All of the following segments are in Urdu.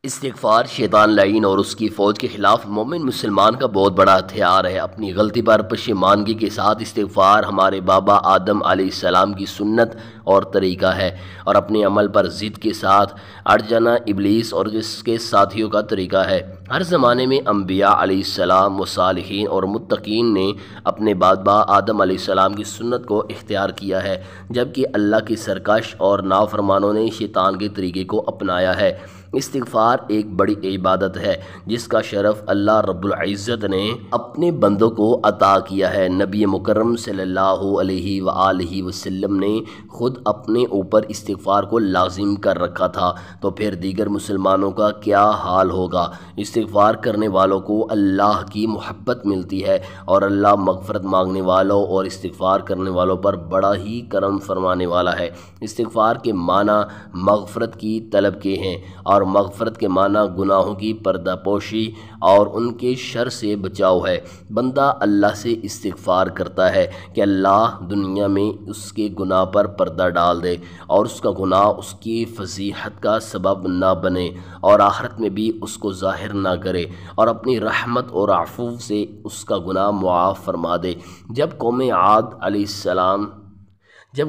استغفار شیطان لعین اور اس کی فوج کے خلاف مومن مسلمان کا بہت بڑا ہتھیار ہے۔ اپنی غلطی پر پشیمانگی کے ساتھ استغفار ہمارے بابا آدم علیہ السلام کی سنت اور طریقہ ہے، اور اپنے عمل پر ضد کے ساتھ اڑ جانا ابلیس اور اس کے ساتھیوں کا طریقہ ہے۔ ہر زمانے میں انبیاء علیہ السلام و صالحین اور متقین نے اپنے بابا آدم علیہ السلام کی سنت کو اختیار کیا ہے، جبکہ اللہ کی سرکش اور نافرمانوں نے شیطان کے طریقے کو اپنایا ہے۔ استغفار ایک بڑی عبادت ہے جس کا شرف اللہ رب العزت نے اپنے بندوں کو عطا کیا ہے۔ نبی مکرم صلی اللہ علیہ وآلہ وسلم نے خود اپنے اوپر استغفار کو لازم کر رکھا تھا، تو پھر دیگر مسلمانوں کا کیا حال ہوگا۔ استغفار کرنے والوں کو اللہ کی محبت ملتی ہے، اور اللہ مغفرت مانگنے والوں اور استغفار کرنے والوں پر بڑا ہی کرم فرمانے والا ہے۔ استغفار کے معنی مغفرت کی طلب کے ہیں، اور مغفرت کے معنی گناہوں کی پردہ پوشی اور ان کے شر سے بچاؤ ہے۔ بندہ اللہ سے استغفار کرتا ہے کہ اللہ دنیا میں اس کے گناہ پر پردہ ڈال دے، اور اس کا گناہ اس کی فضیحت کا سبب نہ بنے، اور آخرت میں بھی اس کو ظاہر نہ کرے، اور اپنی رحمت اور عفو سے اس کا گناہ معاف فرما دے۔ جب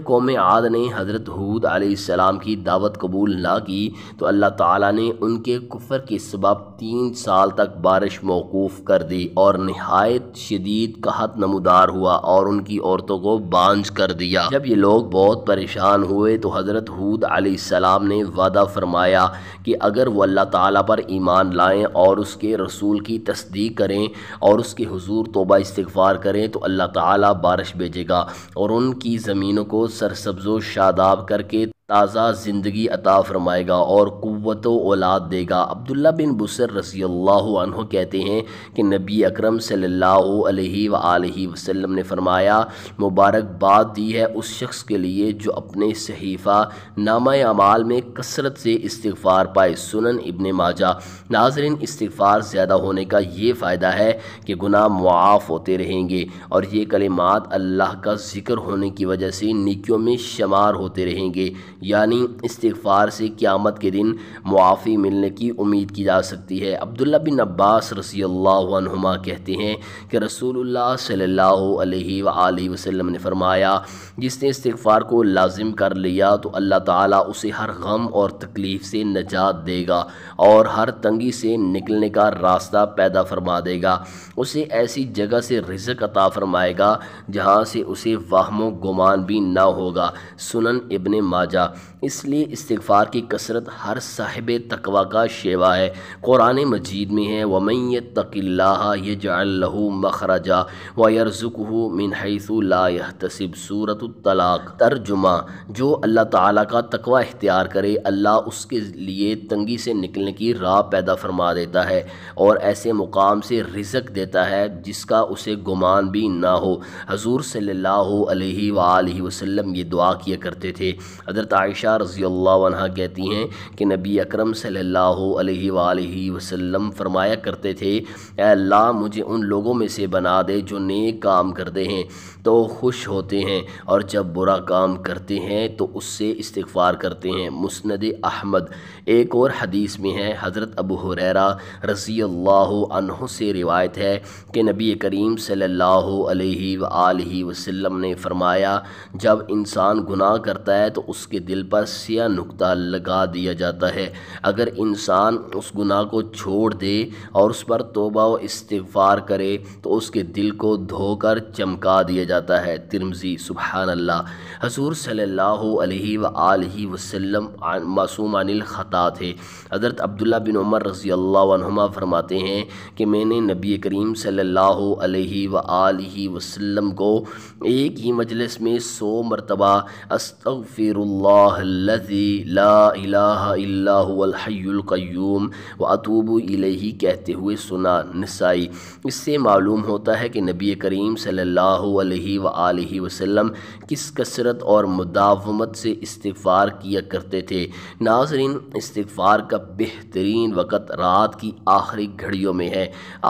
قوم عاد نے حضرت ہود علیہ السلام کی دعوت قبول نہ کی تو اللہ تعالیٰ نے ان کے کفر کے سبب 3 سال تک بارش موقوف کر دی، اور نہایت شدید قحط نمودار ہوا اور ان کی عورتوں کو بانجھ کر دیا۔ جب یہ لوگ بہت پریشان ہوئے تو حضرت ہود علیہ السلام نے وعدہ فرمایا کہ اگر وہ اللہ تعالیٰ پر ایمان لائیں اور اس کے رسول کی تصدیق کریں اور اس کے حضور توبہ استغفار کریں تو اللہ تعالیٰ بارش بھیجے گا اور ان کی زمینوں کو سرسبز و شاداب کر کے تازہ زندگی عطا فرمائے گا اور قوت و اولاد دے گا۔ عبداللہ بن بصر رضی اللہ عنہ کہتے ہیں کہ نبی اکرم صلی اللہ علیہ وآلہ وسلم نے فرمایا، مبارکباد دی ہے اس شخص کے لیے جو اپنے صحیفہ نامہ اعمال میں کثرت سے استغفار پائے۔ سنن ابن ماجہ۔ ناظرین، استغفار زیادہ ہونے کا یہ فائدہ ہے کہ گناہ معاف ہوتے رہیں گے، اور یہ کلمات اللہ کا ذکر ہونے کی وجہ سے نیکیوں میں شمار ہوتے رہیں گے، یعنی استغفار سے قیامت کے دن معافی ملنے کی امید کی جا سکتی ہے۔ عبداللہ بن عباس رضی اللہ عنہما کہتے ہیں کہ رسول اللہ صلی اللہ علیہ وآلہ وسلم نے فرمایا، جس نے استغفار کو لازم کر لیا تو اللہ تعالیٰ اسے ہر غم اور تکلیف سے نجات دے گا اور ہر تنگی سے نکلنے کا راستہ پیدا فرما دے گا، اسے ایسی جگہ سے رزق عطا فرمائے گا جہاں سے اسے وہم و گمان بھی نہ ہوگا۔ سنن ابن ماجہ۔ اس لیے استغفار کی کثرت ہر صاحب تقوی کا شیوا ہے۔ قرآن مجید میں ہے وَمَن يَتَّقِ اللَّهَ يَجْعَل لَّهُ مَخْرَجًا وَيَرْزُقْهُ مِنْ حَيْثُ لَا يَحْتَسِبُ سورۃ الطلاق۔ ترجمہ: جو اللہ تعالیٰ کا تقوی اختیار کرے اللہ اس کے لیے تنگی سے نکلنے کی راہ پیدا فرما دیتا ہے اور ایسے مقام سے رزق دیتا ہے جس کا اسے گمان بھی نہ ہو۔ حضور صلی اللہ علیہ وآلہ وسلم یہ دعا کیا کرتے تھے۔ حضرت عائشہ رضی اللہ عنہا کہتی ہیں کہ نبی اکرم صلی اللہ علیہ وآلہ وسلم فرمایا کرتے تھے، اے اللہ مجھے ان لوگوں میں سے بنا دے جو نیک کام کرتے ہیں تو خوش ہوتے ہیں، اور جب برا کام کرتے ہیں تو اس سے استغفار کرتے ہیں۔ مسند احمد۔ ایک اور حدیث میں ہے، حضرت ابو ہریرہ رضی اللہ عنہ سے روایت ہے کہ نبی کریم صلی اللہ علیہ وآلہ وسلم نے فرمایا، جب انسان گناہ کرتا ہے تو اس کے دل پر سیاہ نقطہ لگا دیا جاتا ہے، اگر انسان اس گناہ کو چھوڑ دے اور اس پر توبہ و استغفار کرے تو اس کے دل کو دھو کر چمکا دیا جاتا ہے۔ ترمذی۔ سبحان اللہ۔ حضور صلی اللہ علیہ وآلہ وسلم معصوم عن الخطا تھے۔ حضرت عبداللہ بن عمر رضی اللہ عنہما فرماتے ہیں کہ میں نے نبی کریم صلی اللہ علیہ وآلہ وسلم کو ایک ہی مجلس میں 100 مرتبہ استغفر اللہ الذی لا الہ الا هو الحی القیوم واتوب الیہ کہتے ہوئے سنا۔ نسائی۔ اس سے معلوم ہوتا ہے کہ نبی کریم صلی اللہ علیہ وآلہ وسلم کس کثرت اور مداومت سے استغفار کیا کرتے تھے۔ ناظرین، استغفار کا بہترین وقت رات کی آخری گھڑیوں میں ہے۔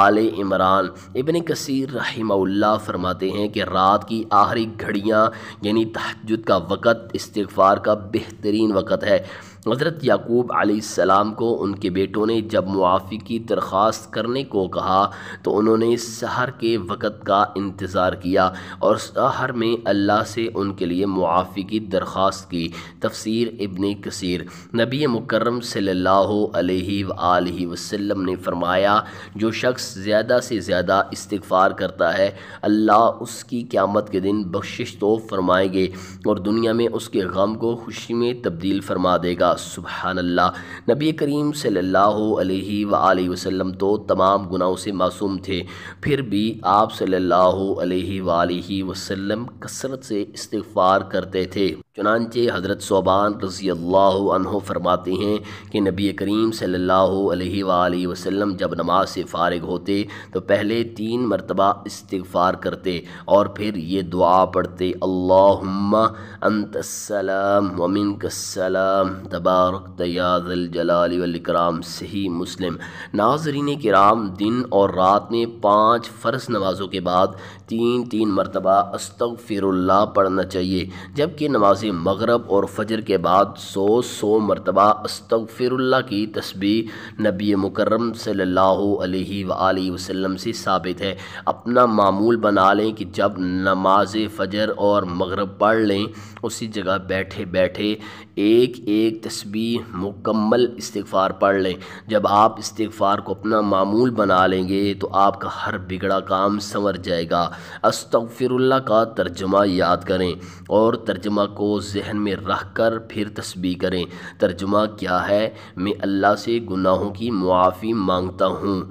آل عمران۔ ابن کثیر رحمہ اللہ فرماتے ہیں کہ رات کی آخری گھڑیاں یعنی تہجد کا وقت استغفار کا بہترین وقت ہے۔ حضرت یعقوب علیہ السلام کو ان کے بیٹوں نے جب معافی کی درخواست کرنے کو کہا تو انہوں نے سحر کے وقت کا انتظار کیا اور سحر میں اللہ سے ان کے لیے معافی کی درخواست کی۔ تفسیر ابن کثیر۔ نبی مکرم صلی اللہ علیہ وآلہ وسلم نے فرمایا، جو شخص زیادہ سے زیادہ استغفار کرتا ہے اللہ اس کی قیامت کے دن بخشش تو فرمائیں گے اور دنیا میں اس کے غم کو خوشی میں تبدیل فرما دے گا۔ سبحان اللہ۔ نبی کریم صلی اللہ علیہ وآلہ وسلم تو تمام گناہوں سے معصوم تھے، پھر بھی آپ صلی اللہ علیہ وآلہ وسلم کثرت سے استغفار کرتے تھے۔ چنانچہ حضرت ثوبان رضی اللہ عنہ فرماتے ہیں کہ نبی کریم صلی اللہ علیہ وآلہ وسلم جب نماز سے فارغ ہوتے تو پہلے 3 مرتبہ استغفار کرتے اور پھر یہ دعا پڑھتے، اللہم انت السلام ومنک السلام تبارکت یا ذی الجلال والاکرام۔ صحیح مسلم۔ ناظرین کرام، دن اور رات میں 5 فرض نمازوں کے بعد 3 مرتبہ استغفر اللہ پڑھنا چاہیے، جبکہ نماز مغرب اور فجر کے بعد 100 مرتبہ استغفر اللہ کی تسبیح نبی مکرم صلی اللہ علیہ وآلہ وسلم سے ثابت ہے۔ اپنا معمول بنا لیں کہ جب نماز فجر اور مغرب پڑھ لیں اسی جگہ بیٹھے بیٹھے ایک تسبیح مکمل استغفار پڑھ لیں۔ جب آپ استغفار کو اپنا معمول بنا لیں گے تو آپ کا ہر بگڑا کام سنور جائے گا۔ استغفر اللہ کا ترجمہ یاد کریں اور ترجمہ کو ذہن میں رکھ کر پھر تسبیح کریں۔ ترجمہ کیا ہے؟ میں اللہ سے گناہوں کی معافی مانگتا ہوں۔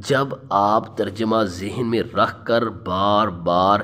جب آپ ترجمہ ذہن میں رکھ کر بار بار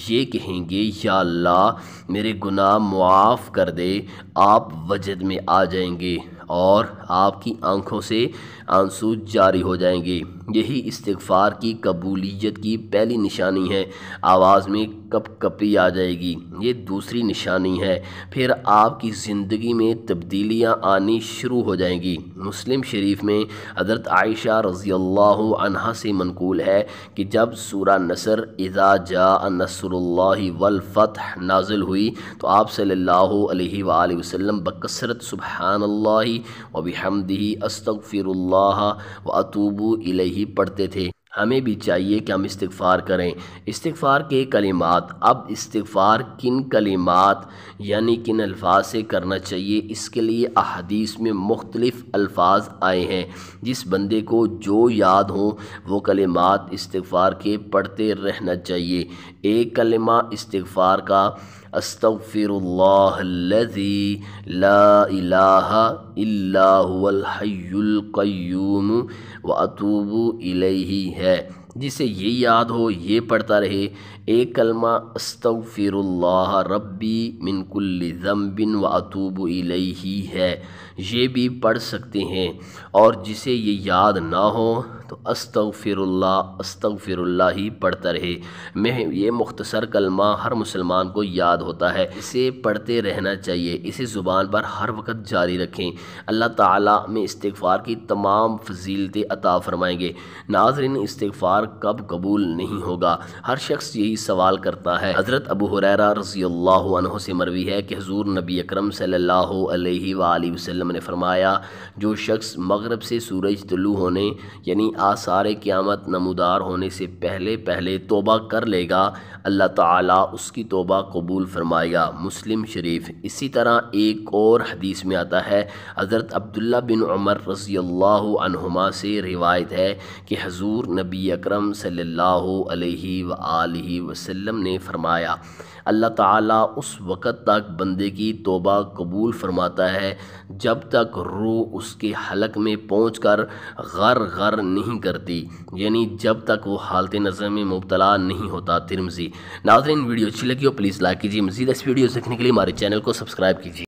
یہ کہیں گے، یا اللہ میرے گناہ معاف کر دے، آپ وجد میں آ جائیں گے اور آپ کی آنکھوں سے آنسو جاری ہو جائیں گے۔ یہی استغفار کی قبولیت کی پہلی نشانی ہے۔ آواز میں کپ کپی آ جائے گی، یہ دوسری نشانی ہے۔ پھر آپ کی زندگی میں تبدیلیاں آنی شروع ہو جائیں گی۔ مسلم شریف میں حضرت عائشہ رضی اللہ عنہا سے منقول ہے کہ جب سورہ نصر اذا جاء نصر اللہ والفتح نازل ہوئی تو آپ صلی اللہ علیہ وآلہ وسلم بکثرت سبحان اللہ وبحمدہ استغفر اللہ واتوب الیہ پڑھتے تھے۔ ہمیں بھی چاہیے کہ ہم استغفار کریں۔ استغفار کے کلمات۔ اب استغفار کن کلمات یعنی کن الفاظ سے کرنا چاہیے، اس کے لیے احادیث میں مختلف الفاظ آئے ہیں۔ جس بندے کو جو یاد ہوں وہ کلمات استغفار کے پڑھتے رہنا چاہیے۔ ایک کلمہ استغفار کا استغفر اللہ الذی لا الہ الا هو الحی القیوم واتوب الیہ ہے۔ جسے یہ یاد ہو یہ پڑھتا رہے۔ ایک کلمہ استغفر اللہ ربی من کل ذنب واتوب الیہ ہے، یہ بھی پڑھ سکتے ہیں۔ اور جسے یہ یاد نہ ہو تو استغفر اللہ ہی پڑھتا رہے۔ یہ مختصر کلمہ ہر مسلمان کو یاد ہوتا ہے، اسے پڑھتے رہنا چاہیے، اسے زبان پر ہر وقت جاری رکھیں۔ اللہ تعالیٰ میں استغفار کی تمام فضیلتیں عطا فرمائیں گے۔ ناظرین، استغفار کب قبول نہیں ہوگا؟ ہر شخص یہی سوال کرتا ہے۔ حضرت ابو ہریرہ رضی اللہ عنہ سے مروی ہے کہ حضور نبی اکرم صلی اللہ علیہ وآلہ وسلم نے فرمایا، جو شخص مغرب سے سورج طلوع ہونے یعنی آثار قیامت نمودار ہونے سے پہلے توبہ کر لے گا، اللہ تعالیٰ اس کی توبہ قبول فرمائے گا۔ مسلم شریف۔ اسی طرح ایک اور حدیث میں آتا ہے، حضرت عبداللہ بن عمر رضی اللہ عنہما سے روایت ہے کہ حضور نبی اکرم صلی اللہ علیہ وآلہ وسلم نے فرمایا، اللہ تعالیٰ اس وقت تک بندے کی توبہ قبول فرماتا ہے جب تک روح اس کے حلق میں پہنچ کر غر نہیں کرتی، یعنی جب تک وہ حالت نظر میں مبتلا نہیں ہوتا۔ ترمذی۔ ناظرین، ویڈیو اچھی لگی ہو پلیز لائک کیجیے، مزید اس ویڈیو دیکھنے کے لیے ہمارے چینل کو سبسکرائب کیجیے۔